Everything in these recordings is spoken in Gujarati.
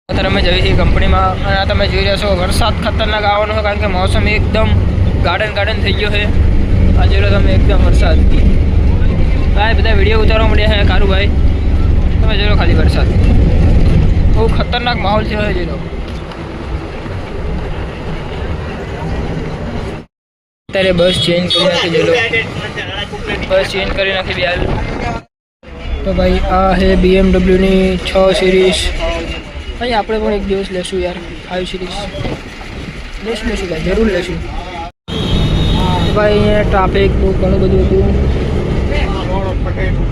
અત્યારે અમે જઈએ છીએ કંપનીમાં અને આ તમે જોઈ રહ્યા છો વરસાદ ખતરનાક આવવાનો છે કારણ કે મોસમ એકદમ ગાર્ડન થઈ ગયો છે. આ જોઈ લો તમે એકદમ વરસાદ. ભાઈ બધા વિડીયો ઉતારવા મળ્યા છે કારુભાઈ. તમે જોઈ લો ખાલી વરસાદ બહુ ખતરનાક માહોલ છે. જોઈ લો અત્યારે બસ ચેન્જ કરી નાખી. જોઈ લો બસ ચેન્જ કરી નાખી બિહાર. તો ભાઈ આ છે BMW ની 6 સિરીઝ. ભાઈ આપણે પણ એક દિવસ લેશું યાર 5 સિરીઝ લેશું ભાઈ, જરૂર લેશું. તો ભાઈ અહીંયા ટ્રાફિક બહુ ઘણું બધું હતું.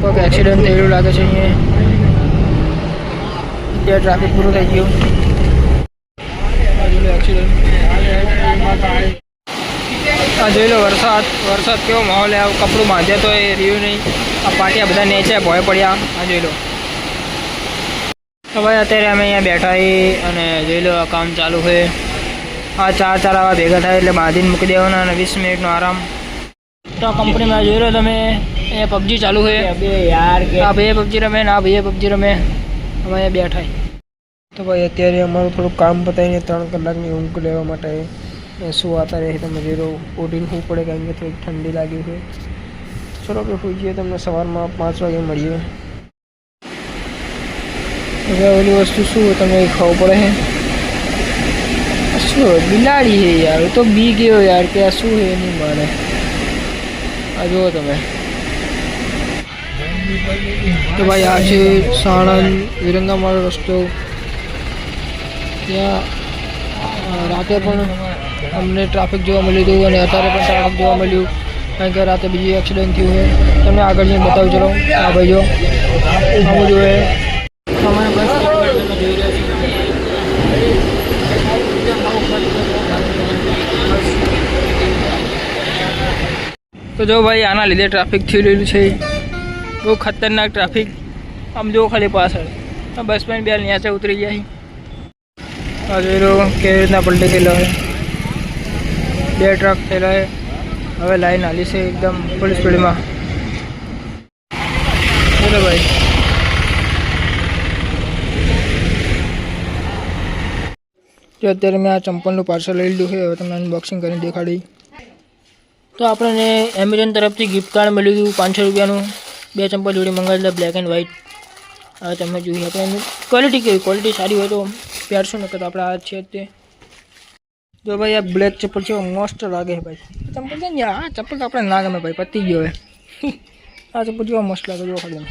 કોઈક એક્સિડન્ટ થયેલું લાગે છે અહીંયા. અત્યારે ટ્રાફિક પૂરું થઈ ગયું. એક્સિડન્ટ આ જોઈ લો વરસાદ કેવો માહોલ છે. આવું કપડું બાંધ્યા તો એ રહ્યું નહીં. આ પાટિયા બધા નેચે ભોય પડ્યા. આ જોઈ લો. તો ભાઈ અત્યારે અમે અહીંયા બેઠા અને જોઈ લો આ કામ ચાલુ છે. આ ચાર આવા ભેગા થાય એટલે બાંધીને મૂકી દેવાના અને 20 મિનિટનો આરામ. તો આ કંપનીમાં જોઈ લો તમે અહીંયા પબજી ચાલુ છે. આ ભાઈએ પબજી રમે ને આ ભાઈએ પબજી રમે. અમે અહીંયા બેઠા. તો ભાઈ અત્યારે અમારું થોડું કામ પતાવીને 3 કલાકની ઊંઘ લેવા માટે સુવાતા રહે. તમે જોઈ લો ઓઢીને શું પડે કારણ કે થોડીક ઠંડી લાગી છે. ચલો આપણે સુઈ જઈએ. તમને સવારમાં 5 વાગે મળીએ. હવે ઓલી વસ્તુ શું તમને ખબર પડે છે શું બિલાડી છે યાર. તો બી ગયો યાર કે આ શું છે નહીં માને. આ જુઓ તમે. તો ભાઈ આ છે સાણંદ વિરંગામાળો રસ્તો. ત્યાં રાતે પણ અમને ટ્રાફિક જોવા મળ્યું હતું અને અત્યારે પણ ટ્રાફિક જોવા મળ્યું કારણ કે રાતે બીજી એક્સિડન્ટ થયું છે. તમને આગળ જઈને બતાવું. ચલો આ ભાઈ જો આવું જોઈએ. અમારે બસ જોઈ રહ્યા છીએ. તો જો ભાઈ આના લીધે ટ્રાફિક થઈ રહેલું છે. બહુ ખતરનાક ટ્રાફિક. આમ જો ખાલી પાછળ બસમાં બે નીચે ઉતરી જાય. આ જોઈ લો કેવી રીતના પલટી થયેલો છે. 2 ટ્રક થયેલા છે. હવે લાઈન હાલી છે એકદમ ફૂલ સ્પીડમાં. બોલો ભાઈ. તો અત્યારે મેં આ ચંપલનું પાર્સલ લઈ લીધું છે. હવે તમને અનબોક્સિંગ કરીને દેખાડી. તો આપણને એમેઝોન તરફથી ગિફ્ટ કાર્ડ મળ્યું હતું 500 રૂપિયાનું. 2 ચંપલ જોડી મંગાવેલા બ્લેક એન્ડ વ્હાઇટ. હવે તમે જોઈએ આપણે એની ક્વોલિટી કેવી. ક્વોલિટી સારી હોય તો પહેરશું ને. તો આપણે આ છે તે જો ભાઈ આ બ્લેક ચપ્પલ છે મસ્ત લાગે છે ભાઈ. ચંપલ છે ને આ ચપ્પલ તો આપણે ના ગમે ભાઈ. પતી ગયો હવે. આ ચપ્પલ જેવા મસ્ત લાગે જો ખાલી.